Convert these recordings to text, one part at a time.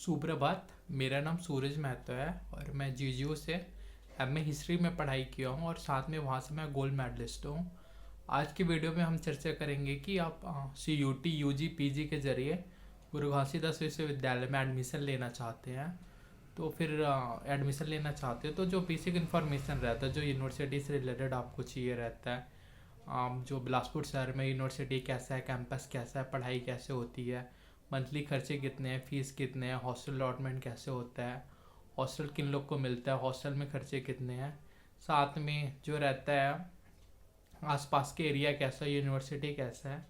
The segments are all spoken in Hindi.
सुप्रभात। मेरा नाम सूरज महतो है और मैं जीजीयू से एमए हिस्ट्री में पढ़ाई किया हूँ और साथ में वहाँ से मैं गोल्ड मेडलिस्ट हूँ। आज की वीडियो में हम चर्चा करेंगे कि आप CUT UG PG के ज़रिए गुरु घासीदास विश्वविद्यालय में एडमिशन लेना चाहते हैं। तो फिर एडमिशन लेना चाहते हो तो जो बेसिक इन्फॉर्मेशन रहता है, जो यूनिवर्सिटी से रिलेटेड आपको चाहिए रहता है, जो बिलासपुर शहर में यूनिवर्सिटी कैसा है, कैंपस कैसा है, पढ़ाई कैसे होती है, मंथली खर्चे कितने हैं, फीस कितने हैं, हॉस्टल अलॉटमेंट कैसे होता है, हॉस्टल किन लोग को मिलता है, हॉस्टल में खर्चे कितने हैं, साथ में जो रहता है आसपास के एरिया कैसा है, यूनिवर्सिटी कैसा है,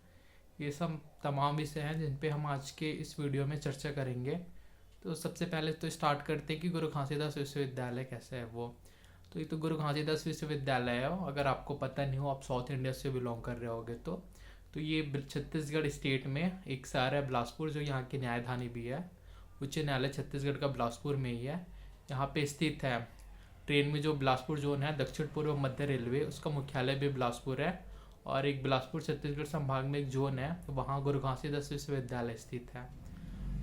ये सब तमाम विषय हैं जिन पे हम आज के इस वीडियो में चर्चा करेंगे। तो सबसे पहले तो स्टार्ट करते हैं कि गुरु घासीदास विश्वविद्यालय कैसा है वो। तो ये तो गुरु घासीदास विश्वविद्यालय है, अगर आपको पता नहीं हो, आप साउथ इंडिया से बिलोंग कर रहे होगे तो ये छत्तीसगढ़ स्टेट में एक शहर है बिलासपुर, जो यहाँ की न्यायधानी भी है। उच्च न्यायालय छत्तीसगढ़ का बिलासपुर में ही है, यहाँ पे स्थित है। ट्रेन में जो बिलासपुर जोन है, दक्षिण पूर्व मध्य रेलवे, उसका मुख्यालय भी बिलासपुर है। और एक बिलासपुर छत्तीसगढ़ संभाग में एक जोन है, वहाँ गुरु घासीदास विश्वविद्यालय स्थित है।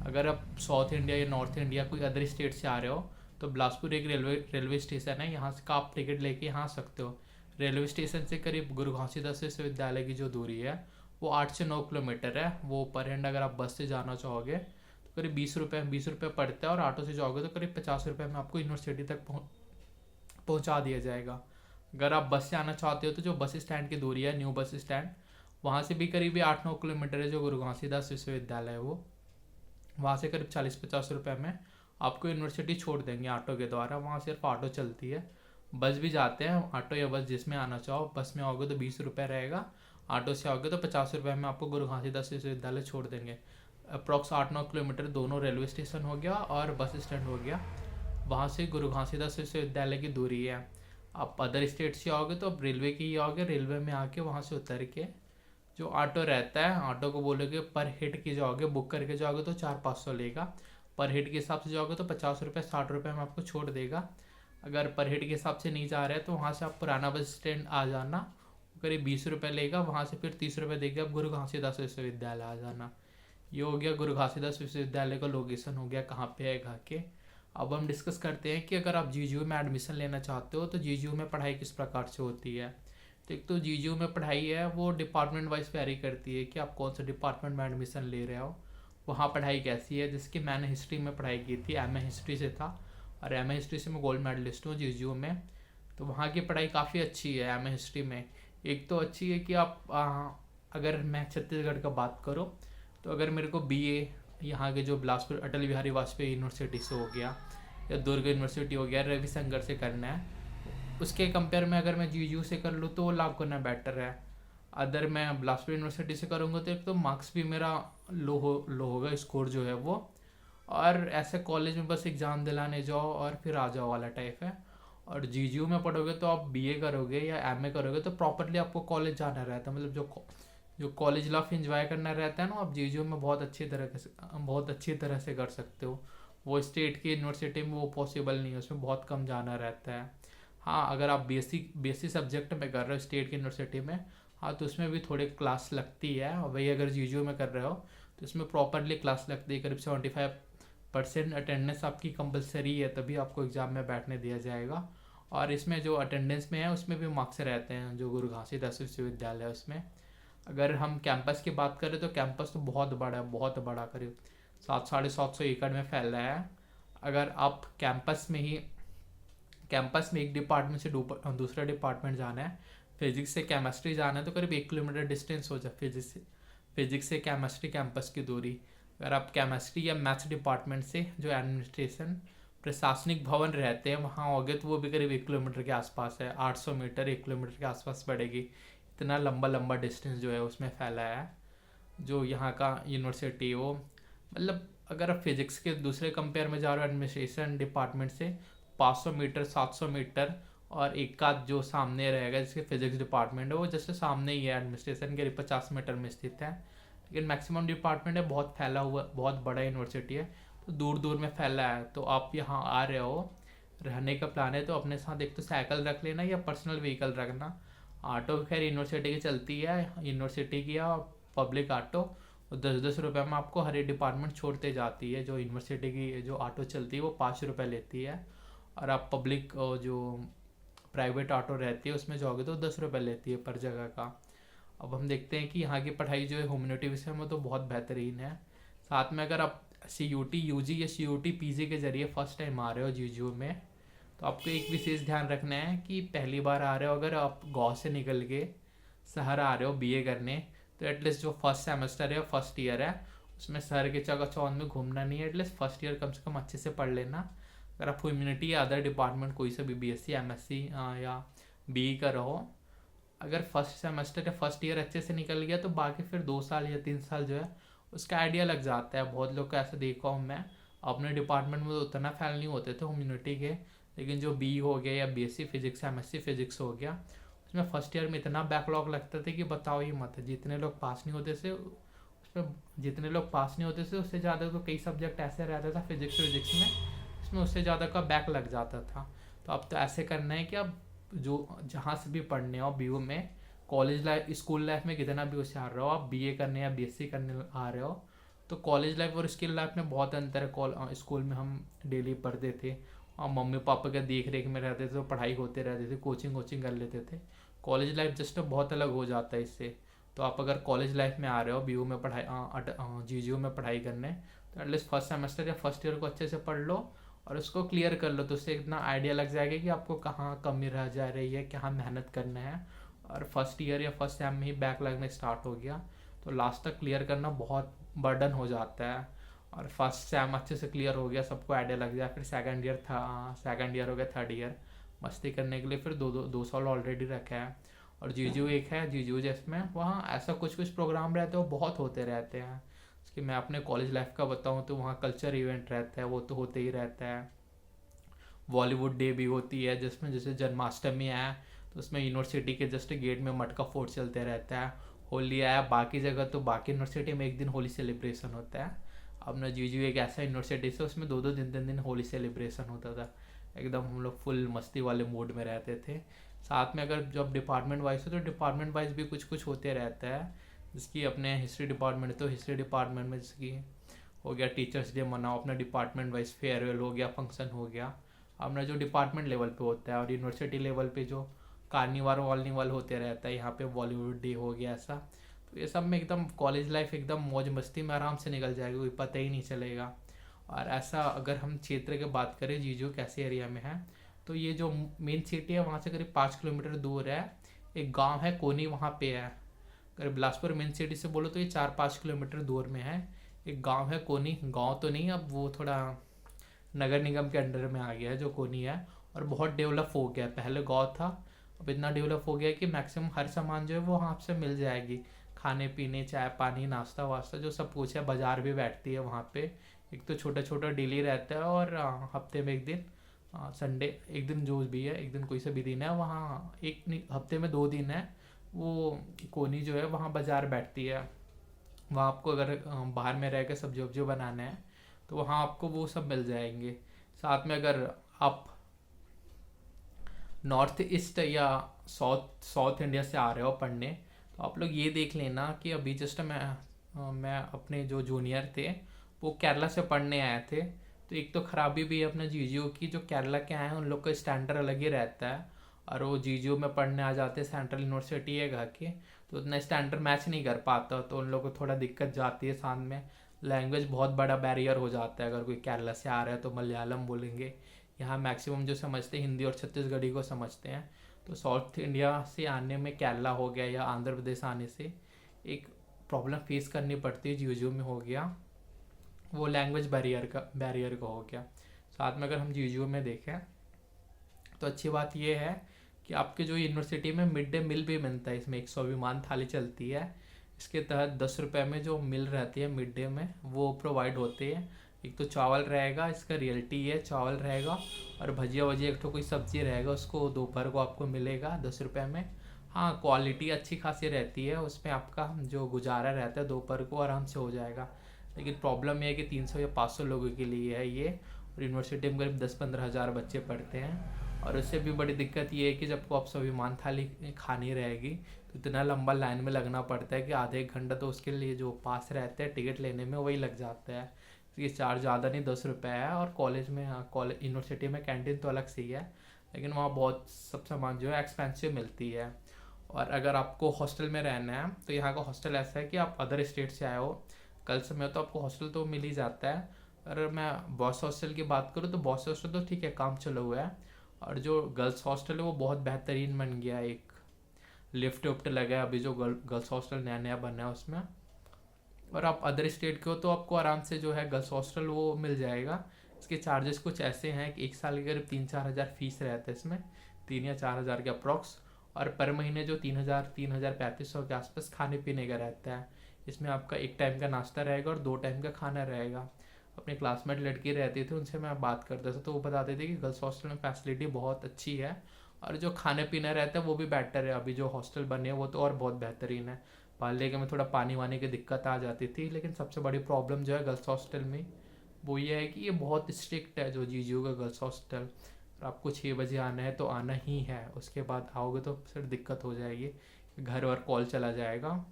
अगर आप साउथ इंडिया या नॉर्थ इंडिया कोई अदर स्टेट से आ रहे हो तो बिलासपुर एक रेलवे स्टेशन है, यहाँ से का आप टिकट लेके यहाँ आ सकते हो। रेलवे स्टेशन से करीब गुरु घासीदास विश्वविद्यालय की जो दूरी है वो 8 से 9 किलोमीटर है। वो पर हैंड अगर आप बस से जाना चाहोगे तो करीब 20 रुपये पड़ता है, और ऑटो से जाओगे तो करीब 50 रुपये में आपको यूनिवर्सिटी तक पहुँचा दिया जाएगा। अगर आप बस से आना चाहते हो तो जो बस स्टैंड की दूरी है, न्यू बस स्टैंड, वहाँ से भी करीब 8-9 किलोमीटर है जो गुरु घासीदास विश्वविद्यालय है वो। वहाँ से करीब 40-50 रुपये में आपको यूनिवर्सिटी छोड़ देंगे ऑटो के द्वारा। वहाँ सिर्फ ऑटो चलती है, बस भी जाते हैं, ऑटो या बस जिसमें आना चाहो। बस में आओगे तो 20 रुपये रहेगा, ऑटो से आओगे तो 50 रुपये में आपको गुरु घासीदास विश्वविद्यालय छोड़ देंगे। अप्रॉक्स 8-9 किलोमीटर दोनों रेलवे स्टेशन हो गया और बस स्टैंड हो गया, वहाँ से गुरु घासीदास विश्वविद्यालय की दूरी है। आप अदर स्टेट से आओगे तो आप रेलवे की ही आओगे, रेलवे में आके वहाँ से उतर के जो ऑटो रहता है, ऑटो को बोलोगे पर हेड की जाओगे, बुक करके जाओगे तो 400-500 लेगा। पर हेड के हिसाब से जाओगे तो 50 रुपये 60 रुपये में आपको छोड़ देगा। अगर पर हेड के हिसाब से नहीं जा रहे हैं तो वहाँ से आप पुराना बस स्टैंड आ जाना, करीब 20 रुपये लेगा, वहाँ से फिर 30 रुपये देके आप गुरु घासीदास विश्वविद्यालय आ जाना। ये हो गया गुरु घासीदास विश्वविद्यालय का लोकेशन, हो गया कहाँ पे है घर के। अब हम डिस्कस करते हैं कि अगर आप जीजीयू में एडमिशन लेना चाहते हो तो जीजीयू में पढ़ाई किस प्रकार से होती है। तो एक तो जीजीयू में पढ़ाई है वो डिपार्टमेंट वाइज वेरी करती है कि आप कौन सा डिपार्टमेंट में एडमिशन ले रहे हो, वहाँ पढ़ाई कैसी है। जिसकी मैंने हिस्ट्री में पढ़ाई की थी, एमए हिस्ट्री से था, और एमए हिस्ट्री से मैं गोल्ड मेडलिस्ट हूँ जीजीयू में। तो वहाँ की पढ़ाई काफ़ी अच्छी है एमए हिस्ट्री में। एक तो अच्छी है कि आप अगर मैं छत्तीसगढ़ का बात करूँ तो अगर मेरे को बीए यहाँ के जो बिलासपुर अटल बिहारी वाजपेयी यूनिवर्सिटी से हो गया, या दुर्ग यूनिवर्सिटी हो गया, रविशंकर से करना है, उसके कंपेयर में अगर मैं जीजीयू से कर लूँ तो वो लाख गुना बेटर है। अदर मैं बिलासपुर यूनिवर्सिटी से करूँगा तो एक तो मार्क्स भी मेरा लो होगा, स्कोर जो है वो, और ऐसे कॉलेज में बस एग्ज़ाम दिलाने जाओ और फिर आ जाओ वाला टाइप है। और जीजीयू में पढ़ोगे तो आप बीए करोगे या एमए करोगे तो प्रॉपरली आपको कॉलेज जाना रहता है, मतलब जो कॉलेज लाइफ इंजॉय करना रहता है ना, आप जीजीयू में बहुत अच्छी तरह से कर सकते हो। वो स्टेट की यूनिवर्सिटी में वो पॉसिबल नहीं है, उसमें बहुत कम जाना रहता है। हाँ, अगर आप बेसिक सब्जेक्ट में कर रहे हो स्टेट की यूनिवर्सिटी में, हाँ तो उसमें भी थोड़े क्लास लगती है। और वही अगर जीजीयू में कर रहे हो तो इसमें प्रॉपरली क्लास लगती है, करीब 75% अटेंडेंस आपकी कंपलसरी है, तभी आपको एग्ज़ाम में बैठने दिया जाएगा। और इसमें जो अटेंडेंस में है उसमें भी मार्क्स रहते हैं, जो गुरु घासीदास विश्वविद्यालय है उसमें। अगर हम कैंपस की बात करें तो कैंपस तो बहुत बड़ा है, बहुत बड़ा, करीब 700-750 एकड़ में फैला है। अगर आप कैंपस में एक डिपार्टमेंट से दूसरा डिपार्टमेंट जाना है, फिजिक्स से केमिस्ट्री जाना है तो करीब 1 किलोमीटर डिस्टेंस हो जाए फिजिक्स से केमिस्ट्री कैंपस की दूरी। अगर आप केमिस्ट्री या मैथ्स डिपार्टमेंट से जो एडमिनिस्ट्रेशन प्रशासनिक भवन रहते हैं वहाँ होगे तो वो भी करीब 1 किलोमीटर के आसपास है, 800 मीटर 1 किलोमीटर के आसपास पड़ेगी। इतना लंबा डिस्टेंस जो है उसमें फैला है जो यहाँ का यूनिवर्सिटी हो। मतलब अगर आप फिजिक्स के दूसरे कंपेयर में जा रहे हो एडमिनिस्ट्रेशन डिपार्टमेंट से, 500 मीटर 700 मीटर, और एक आध जो सामने रहेगा जिसके फिजिक्स डिपार्टमेंट है वो जैसे सामने ही है, एडमिनिस्ट्रेशन के 50 मीटर में स्थित है। लेकिन मैक्सिमम डिपार्टमेंट है बहुत फैला हुआ, बहुत बड़ा यूनिवर्सिटी है, तो दूर दूर में फैला है। तो आप यहाँ आ रहे हो, रहने का प्लान है तो अपने साथ एक तो साइकिल रख लेना या पर्सनल व्हीकल रखना। ऑटो खैर यूनिवर्सिटी की चलती है, यूनिवर्सिटी की या पब्लिक ऑटो, और 10-10 रुपये में आपको हर एक डिपार्टमेंट छोड़ते जाती है। जो यूनिवर्सिटी की जो ऑटो चलती है वो 5 रुपये लेती है, और आप पब्लिक जो प्राइवेट ऑटो रहती है उसमें जाओगे तो 10 रुपये लेती है पर जगह का। अब हम देखते हैं कि यहाँ की पढ़ाई जो है ह्यूमैनिटी विषय में तो बहुत बेहतरीन है। साथ में अगर आप CUT UG या CUT PG के जरिए फर्स्ट टाइम आ रहे हो GGU में, तो आपको एक विशेष ध्यान रखना है कि पहली बार आ रहे हो, अगर आप गाँव से निकल के शहर आ रहे हो BA करने, तो एटलीस्ट जो फर्स्ट सेमेस्टर है फर्स्ट ईयर है उसमें शहर के चकाचौंध में घूमना नहीं है। एटलीस्ट फर्स्ट ईयर कम से कम अच्छे से पढ़ लेना। अगर आप ह्यूमैनिटी या अदर डिपार्टमेंट कोई सा भी BSc MSc या BE कर रहे हो, अगर फर्स्ट सेमेस्टर या फर्स्ट ईयर अच्छे से निकल गया तो बाकी फिर 2 साल या 3 साल जो है उसका आइडिया लग जाता है। बहुत लोग को ऐसा देखा हूँ मैं, अपने डिपार्टमेंट में तो उतना फैल नहीं होते थे ह्यूमैनिटी के, लेकिन जो BE हो गया या BSc फिजिक्स MSc फिजिक्स हो गया, उसमें फर्स्ट ईयर में इतना बैकलॉग लगता था कि बताओ ही मत। जितने लोग पास नहीं होते थे उसमें, जितने लोग पास नहीं होते थे उससे ज़्यादा तो कई सब्जेक्ट ऐसे रहता था फिजिक्स में, उसमें उससे ज़्यादा का बैक लग जाता था। तो अब तो ऐसे करना है कि अब जो जहाँ से भी पढ़ने हो BU में, कॉलेज लाइफ स्कूल लाइफ में कितना भी होशियार रहो, आप BA करने या BSc करने आ रहे हो, तो कॉलेज लाइफ और स्किल लाइफ में बहुत अंतर है। स्कूल में हम डेली पढ़ते थे और मम्मी पापा के देख रेख में रहते थे, तो पढ़ाई होते रहते थे, कोचिंग कर लेते थे। कॉलेज लाइफ जस्ट बहुत अलग हो जाता है इससे। तो आप अगर कॉलेज लाइफ में आ रहे हो BU में पढ़ाई GGU में पढ़ाई करने, तो एटलीस्ट फर्स्ट सेमेस्टर या फर्स्ट ईयर को अच्छे से पढ़ लो और उसको क्लियर कर लो, तो उससे इतना आइडिया लग जाएगा कि आपको कहाँ कमी रह जा रही है, कहाँ मेहनत करना है। और फर्स्ट ईयर या फर्स्ट सेम में ही बैक लगना स्टार्ट हो गया तो लास्ट तक क्लियर करना बहुत बर्डन हो जाता है। और फर्स्ट सेम अच्छे से क्लियर हो गया, सबको आइडिया लग गया, फिर सेकंड ईयर हो गया, थर्ड ईयर मस्ती करने के लिए फिर 2 साल ऑलरेडी रखा है। और GGU एक है, GGU जिसमें वहाँ ऐसा कुछ प्रोग्राम रहते हैं वो बहुत होते रहते हैं। कि मैं अपने कॉलेज लाइफ का बताऊँ तो वहाँ कल्चर इवेंट रहता है, वो तो होते ही रहता है। बॉलीवुड डे भी होती है जिसमें जैसे जन्माष्टमी है तो उसमें यूनिवर्सिटी के जस्ट गेट में मटका फोड़ चलते रहता है। होली आया, बाकी जगह तो बाकी यूनिवर्सिटी में एक दिन होली सेलिब्रेशन होता है। अब ना GGU एक ऐसा यूनिवर्सिटी से उसमें 2-2 दिन 3 दिन होली सेलिब्रेशन होता था। एकदम हम लोग फुल मस्ती वाले मूड में रहते थे। साथ में अगर जब डिपार्टमेंट वाइज हो तो डिपार्टमेंट वाइज भी कुछ होते रहता है। जिसकी अपने हिस्ट्री डिपार्टमेंट, तो हिस्ट्री डिपार्टमेंट में जिसकी हो गया टीचर्स डे मनाओ, अपना डिपार्टमेंट वाइज फेयरवेल हो गया, फंक्शन हो गया, अपना जो डिपार्टमेंट लेवल पे होता है। और यूनिवर्सिटी लेवल पे जो कार्निवाल होते रहता है, यहाँ पे बॉलीवुड डे हो गया ऐसा। तो ये सब में एकदम कॉलेज लाइफ एकदम मौज मस्ती में आराम से निकल जाएगी, कोई पता ही नहीं चलेगा। और ऐसा अगर हम क्षेत्र की बात करें GGU कैसे एरिया में है, तो ये जो मेन सिटी है वहाँ से करीब 5 किलोमीटर दूर है एक गाँव है कोनी, वहाँ पे है। अगर बिलासपुर मेन सिटी से बोलो तो ये 4-5 किलोमीटर दूर में है एक गांव है कोनी। गांव तो नहीं, अब वो थोड़ा नगर निगम के अंडर में आ गया है जो कोनी है, और बहुत डेवलप हो गया है। पहले गांव था, अब इतना डेवलप हो गया है कि मैक्सिमम हर सामान जो है वो वहाँ से मिल जाएगी, खाने पीने, चाय पानी, नाश्ता वास्ता जो सब कुछ है। बाज़ार भी बैठती है वहाँ पे, एक तो छोटा डेली रहता है, और हफ्ते में एक दिन संडे एक दिन जो भी है, एक दिन कोई सा भी दिन है वहाँ, एक हफ्ते में 2 दिन है वो कोनी जो है वहाँ बाज़ार बैठती है। वहाँ आपको अगर बाहर में रह के सब्जी वब्जी बनाना है तो वहाँ आपको वो सब मिल जाएंगे। साथ में अगर आप नॉर्थ ईस्ट या साउथ इंडिया से आ रहे हो पढ़ने, तो आप लोग ये देख लेना कि अभी जस्ट मैं अपने जो जूनियर थे वो केरला से पढ़ने आए थे। तो एक तो ख़राबी भी है अपने GGU की, जो केरला के आए हैं उन लोग का स्टैंडर्ड अलग ही रहता है, और वो GGU में पढ़ने आ जाते हैं, सेंट्रल यूनिवर्सिटी है घर के, तो उतना स्टैंडर्ड मैच नहीं कर पाता, तो उन लोगों को थोड़ा दिक्कत जाती है। साथ में लैंग्वेज बहुत बड़ा बैरियर हो जाता है। अगर कोई केरला से आ रहा है तो मलयालम बोलेंगे, यहाँ मैक्सिमम जो समझते हैं हिंदी और छत्तीसगढ़ी को समझते हैं। तो साउथ इंडिया से आने में, केरला हो गया या आंध्र प्रदेश आने से एक प्रॉब्लम फेस करनी पड़ती है। GGU में हो गया वो लैंग्वेज बैरियर का हो गया। साथ में अगर हम GGU में देखें तो अच्छी बात यह है कि आपके जो यूनिवर्सिटी में मिड डे मील भी मिलता है। इसमें 100 विमान थाली चलती है, इसके तहत 10 रुपये में जो मिल रहती है मिड डे में वो प्रोवाइड होती है। एक तो चावल रहेगा, इसका रियल्टी है, चावल रहेगा, और भजिया वजिया एक तो कोई सब्जी रहेगा, उसको दोपहर को आपको मिलेगा 10 रुपये में। हाँ, क्वालिटी अच्छी खासी रहती है, उसमें आपका जो गुजारा रहता है दोपहर को आराम से हो जाएगा। लेकिन प्रॉब्लम ये है कि 300 या 500 लोगों के लिए है ये, और यूनिवर्सिटी में करीब 10-15 हज़ार बच्चे पढ़ते हैं, और उससे भी बड़ी दिक्कत ये है कि जब को आप स्वाभिमान थाली खानी रहेगी तो इतना लंबा लाइन में लगना पड़ता है कि आधे एक घंटा तो उसके लिए जो पास रहते हैं टिकट लेने में वही लग जाता है। ये चार्ज ज़्यादा नहीं, 10 रुपये है। और कॉलेज में, हाँ, कॉलेज यूनिवर्सिटी में कैंटीन तो अलग से ही है, लेकिन वहाँ बहुत सब सामान जो है एक्सपेंसिव मिलती है। और अगर आपको हॉस्टल में रहना है तो यहाँ का हॉस्टल ऐसा है कि आप अदर स्टेट से आए हो, कल से में हो, तो आपको हॉस्टल तो मिल ही जाता है। अगर मैं बॉयज़ हॉस्टल की बात करूँ तो बॉयज़ हॉस्टल तो ठीक है, काम चला हुआ है। और जो गर्ल्स हॉस्टल है वो बहुत बेहतरीन बन गया है, एक लिफ्ट विफ्ट लगा है अभी जो गर्ल्स हॉस्टल नया नया बना है उसमें। और आप अदर स्टेट के हो तो आपको आराम से जो है गर्ल्स हॉस्टल वो मिल जाएगा। इसके चार्जेस कुछ ऐसे हैं कि एक साल के करीब 3-4 हज़ार फीस रहता है इसमें, 3 या 4 हज़ार के अप्रॉक्स। और पर महीने जो 3,000 के आसपास खाने पीने का रहता है। इसमें आपका एक टाइम का नाश्ता रहेगा और 2 टाइम का खाना रहेगा। अपने क्लासमेट लड़की रहती थी, उनसे मैं बात करता था तो वो बताते थे कि गर्ल्स हॉस्टल में फैसिलिटी बहुत अच्छी है और जो खाने पीना रहता है वो भी बेटर है। अभी जो हॉस्टल बने हैं वो तो और बहुत बेहतरीन है। पालने के में थोड़ा पानी वानी की दिक्कत आ जाती थी, लेकिन सबसे बड़ी प्रॉब्लम जो है गर्ल्स हॉस्टल में वो ये है कि ये बहुत स्ट्रिक्ट है, जो जीजीओ का गर्ल्स हॉस्टल। आपको 6 बजे आना है तो आना ही है, उसके बाद आओगे तो फिर दिक्कत हो जाएगी, घर और कॉल चला जाएगा।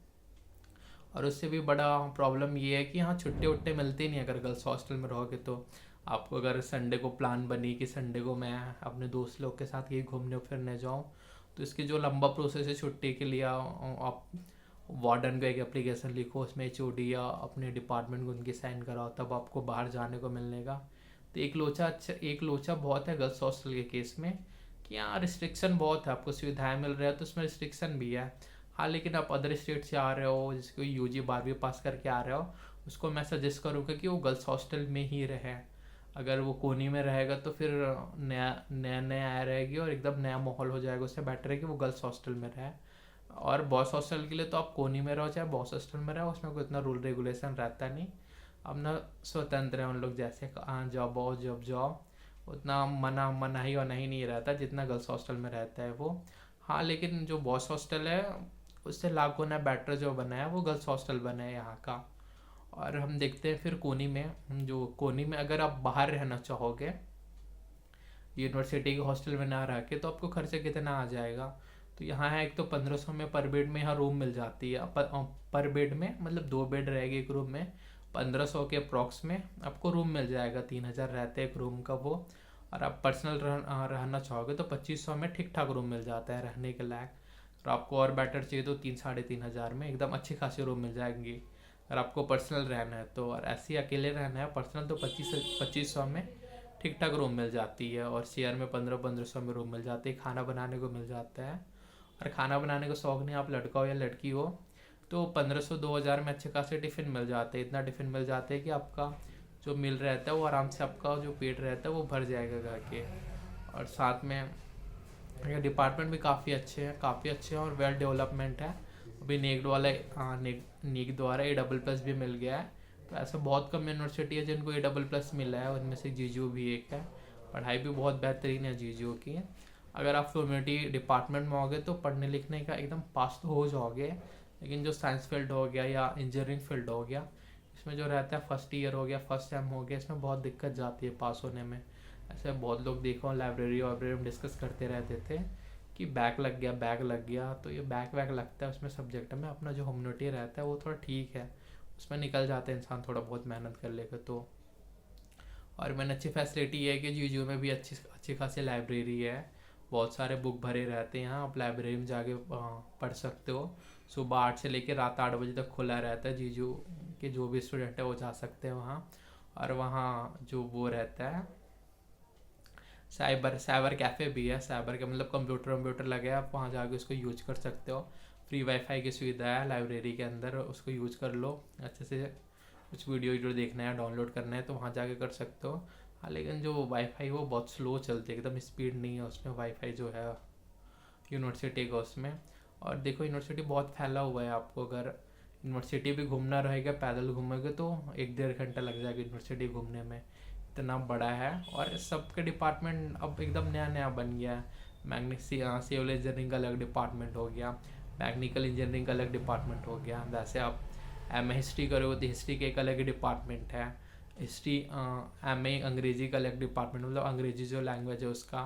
और उससे भी बड़ा प्रॉब्लम ये है कि यहाँ छुट्टे उट्टे मिलते नहीं अगर गर्ल्स हॉस्टल में रहोगे तो। आपको अगर संडे को प्लान बनी कि संडे को मैं अपने दोस्त लोग के साथ कहीं घूमने फिरने जाऊँ, तो इसकी जो लंबा प्रोसेस है छुट्टी के लिए, आप वार्डन को एक एप्लीकेशन लिखो, उसमें एचओडी या अपने डिपार्टमेंट को उनकी साइन कराओ, तब आपको बाहर जाने को मिलने का। तो एक लोचा बहुत है गर्ल्स हॉस्टल के केस में कि यहाँ रिस्ट्रिक्शन बहुत है। आपको सुविधाएं मिल रही है तो उसमें रिस्ट्रिक्शन भी है। हाँ, लेकिन आप अदर स्टेट से आ रहे हो, जिसको यूजी 12वीं पास करके आ रहे हो, उसको मैं सजेस्ट करूँगा कि वो गर्ल्स हॉस्टल में ही रहे। अगर वो कोनी में रहेगा तो फिर नया नया नया आया रहेगी और एकदम नया माहौल हो जाएगा। उससे बेटर है कि वो गर्ल्स हॉस्टल में रहे। और बॉयज़ हॉस्टल के लिए तो आप कोनी में रहो चाहे बॉयज़ हॉस्टल में रहो, उसमें कोई इतना रूल रेगुलेशन रहता नहीं। अपना स्वतंत्र है, उन लोग जैसे जब आओ जब जाओ, उतना मनाही वनाही नहीं रहता जितना गर्ल्स हॉस्टल में रहता है वो। हाँ, लेकिन जो बॉयज़ हॉस्टल है उससे लाख गुना बेटर जो बना है वो गर्ल्स हॉस्टल बना है यहाँ का। और हम देखते हैं फिर कोनी में, जो कोनी में अगर आप बाहर रहना चाहोगे यूनिवर्सिटी के हॉस्टल में ना रह के, तो आपको खर्चा कितना आ जाएगा। तो यहाँ है, एक तो 1500 में पर बेड में यहाँ रूम मिल जाती है। पर बेड में मतलब 2 बेड रहेगी एक रूम में, 1500 के अप्रॉक्स में आपको रूम मिल जाएगा। 3000 रहते हैं एक रूम का वो। और आप पर्सनल रहना चाहोगे तो 2500 में ठीक ठाक रूम मिल जाता है रहने के लायक। और आपको और बेटर चाहिए तो 3-3.5 हज़ार में एकदम अच्छी खासी रूम मिल जाएंगी अगर आपको पर्सनल रहना है तो। और ऐसे ही अकेले रहना है पर्सनल तो 2500 में ठीक ठाक रूम मिल जाती है। और शेयर में 1500 में रूम मिल जाती है, खाना बनाने को मिल जाता है। और खाना बनाने का शौक नहीं, आप लड़का हो या लड़की हो, तो 1500-2000 में अच्छे खासे टिफ़िन मिल जाते हैं। इतना टिफ़िन मिल जाते हैं कि आपका जो मील रहता है वो आराम से, आपका जो पेट रहता है वो भर जाएगा खा के। और साथ में ये डिपार्टमेंट भी काफ़ी अच्छे हैं और वेल डेवलपमेंट है। अभी नीक द्वारा A++ भी मिल गया है। तो ऐसा बहुत कम यूनिवर्सिटी है जिनको A++ मिला है, उनमें से जीजीओ भी एक है। पढ़ाई भी बहुत बेहतरीन है जीजीओ की। अगर आप ह्यूमैनिटी डिपार्टमेंट में होगे तो पढ़ने लिखने का एकदम पास तो हो जाओगे, लेकिन जो साइंस फील्ड हो गया या इंजीनियरिंग फील्ड हो गया, इसमें जो रहता है फर्स्ट ईयर हो गया, फर्स्ट सेम हो गया, इसमें बहुत दिक्कत जाती है पास होने में। ऐसे बहुत लोग देखो लाइब्रेरी में डिस्कस करते रहते थे कि बैक लग गया। तो ये बैक लगता है उसमें सब्जेक्ट में। अपना जो ह्यूमैनिटी रहता है वो थोड़ा ठीक है, उसमें निकल जाता है इंसान थोड़ा बहुत मेहनत कर लेगा तो। और मैंने अच्छी फैसिलिटी ये है कि जीजू में भी अच्छी खासी लाइब्रेरी है, बहुत सारे बुक भरे रहते हैं यहाँ। आप लाइब्रेरी में जाके पढ़ सकते हो। सुबह 8 से लेकर रात 8 बजे तक खुला रहता है। जीजू के जो भी स्टूडेंट है वो जा सकते हैं वहाँ। और वहाँ जो वो रहता है साइबर कैफ़े भी है। साइबर का मतलब कंप्यूटर लगे हैं, आप वहाँ जाके उसको यूज कर सकते हो। फ्री वाईफाई की सुविधा है लाइब्रेरी के अंदर, उसको यूज कर लो अच्छे से। कुछ वीडियो देखना है, डाउनलोड करना है तो वहाँ जाके कर सकते हो। हाँ, लेकिन जो वाईफाई वो बहुत स्लो चलती है, एकदम स्पीड नहीं है उसमें वाईफाई जो है यूनिवर्सिटी का उसमें। और देखो यूनिवर्सिटी बहुत फैला हुआ है, आपको अगर यूनिवर्सिटी भी घूमना रहेगा, पैदल घूमोगे तो 1-1.5 घंटा लग जाएगा यूनिवर्सिटी घूमने में, इतना बड़ा है। और सबके डिपार्टमेंट अब एकदम नया बन गया है। सिविल इंजीनियरिंग का अलग डिपार्टमेंट हो गया, मैकेनिकल इंजीनियरिंग का अलग डिपार्टमेंट हो गया। वैसे आप MA हिस्ट्री करोगे तो हिस्ट्री का एक अलग डिपार्टमेंट है। MA अंग्रेजी का अलग डिपार्टमेंट, मतलब अंग्रेजी जो लैंग्वेज है उसका।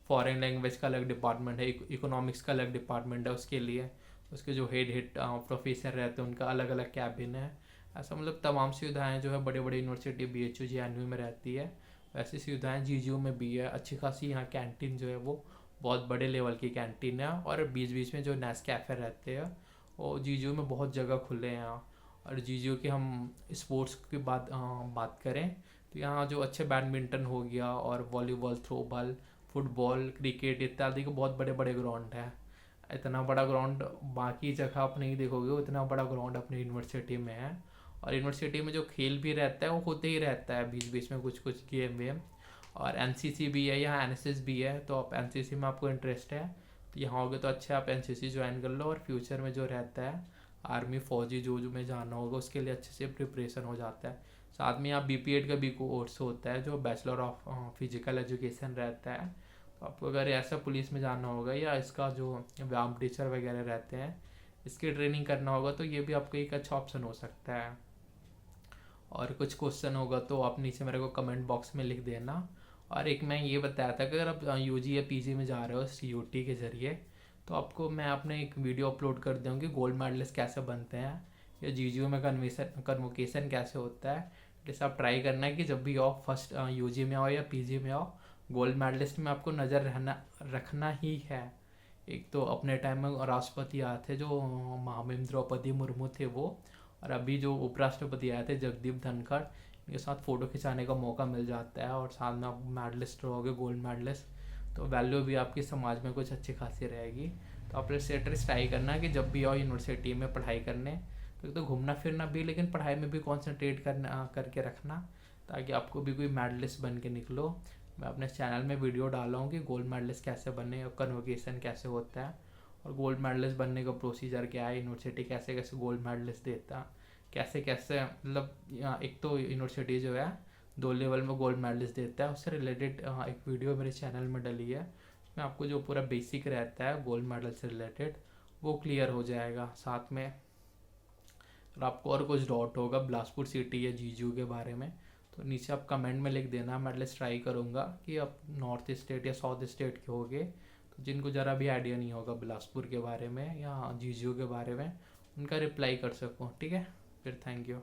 फॉरेन लैंग्वेज का अलग डिपार्टमेंट है, इकोनॉमिक्स का अलग डिपार्टमेंट है उसके लिए, उसके जो हेड प्रोफेसर रहते हैं उनका अलग अलग कैबिन है। ऐसा मतलब तमाम सुविधाएं जो है बड़े बड़े यूनिवर्सिटी BHU JNU में रहती है, वैसी सुविधाएं GGU में भी है। अच्छी खासी यहाँ कैंटीन जो है वो बहुत बड़े लेवल की कैंटीन है, और बीच बीच में जो नेस कैफ़े रहते हैं वो GGU में बहुत जगह खुले हैं यहाँ। और GGU की हम स्पोर्ट्स की बात करें तो यहाँ जो अच्छे बैडमिंटन हो गया, और वॉलीबॉल, थ्रोबॉल, फुटबॉल, क्रिकेट इत्यादि के बहुत बड़े बड़े ग्राउंड हैं। इतना बड़ा ग्राउंड बाकी जगह आप नहीं देखोगे, उतना बड़ा ग्राउंड अपनी यूनिवर्सिटी में है। और यूनिवर्सिटी में जो खेल भी रहता है वो होते ही रहता है बीच बीच में कुछ कुछ गेम वेम। और NCC भी है यहाँ, NSS भी है। तो आप NCC में आपको इंटरेस्ट है तो यहाँ होगे तो अच्छा, आप NCC ज्वाइन कर लो, और फ्यूचर में जो रहता है आर्मी फौजी जो में जाना होगा उसके लिए अच्छे से प्रिपरेशन हो जाता है। साथ में यहाँ BPED का भी कोर्स होता है जो बैचलर ऑफ फिजिकल एजुकेशन रहता है। तो आपको अगर ऐसा पुलिस में जाना होगा, या इसका जो व्यायाम टीचर वगैरह रहते हैं इसकी ट्रेनिंग करना होगा, तो ये भी आपको एक अच्छा ऑप्शन हो सकता है। और कुछ क्वेश्चन होगा तो आप नीचे मेरे को कमेंट बॉक्स में लिख देना। और एक मैं ये बताया था कि अगर आप UG या PG में जा रहे हो CUT के ज़रिए, तो आपको मैं अपने एक वीडियो अपलोड कर दूँगी गोल्ड मेडलिस्ट कैसे बनते हैं, या GGU में कन्वोकेशन कैसे होता है। जैसे आप ट्राई करना है कि जब भी आओ, फर्स्ट UG में आओ या PG में आओ, गोल्ड मेडलिस्ट में आपको नज़र रखना ही है। एक तो अपने टाइम में राष्ट्रपति आए थे जो महामहिम द्रौपदी मुर्मू थे वो, और अभी जो उपराष्ट्रपति आए थे जगदीप धनखड़, इनके साथ फ़ोटो खिंचाने का मौका मिल जाता है। और साथ में आप मेडलिस्ट रहोगे, गोल्ड मेडलिस्ट, तो वैल्यू भी आपकी समाज में कुछ अच्छी खासी रहेगी। तो आप सेटर्स ट्राई करना कि जब भी आओ यूनिवर्सिटी में पढ़ाई करने, तो घूमना फिरना भी, लेकिन पढ़ाई में भी कॉन्सेंट्रेट करके रखना, ताकि आपको भी कोई मेडलिस्ट बन के निकलो। मैं अपने चैनल में वीडियो डाला हूँ कि गोल्ड मेडलिस्ट कैसे बने, और कन्वोकेशन कैसे होता है, और गोल्ड मेडलिस्ट बनने का प्रोसीजर क्या है, यूनिवर्सिटी कैसे कैसे गोल्ड मेडलिस्ट देता, कैसे कैसे, मतलब एक तो यूनिवर्सिटी जो है 2 लेवल में गोल्ड मेडलिस्ट देता है, उससे रिलेटेड एक वीडियो मेरे चैनल में डली है। उसमें आपको जो पूरा बेसिक रहता है गोल्ड मेडल से रिलेटेड वो क्लियर हो जाएगा। साथ में और आपको और कुछ डाउट होगा बिलासपुर सिटी या GGU के बारे में, तो नीचे आप कमेंट में लिख देना। मैं एटलीस्ट ट्राई करूँगा कि आप नॉर्थ स्टेट या साउथ स्टेट के होगे, तो जिनको ज़रा भी आइडिया नहीं होगा बिलासपुर के बारे में या GGU के बारे में, उनका रिप्लाई कर सकूँ। ठीक है, फिर थैंक यू।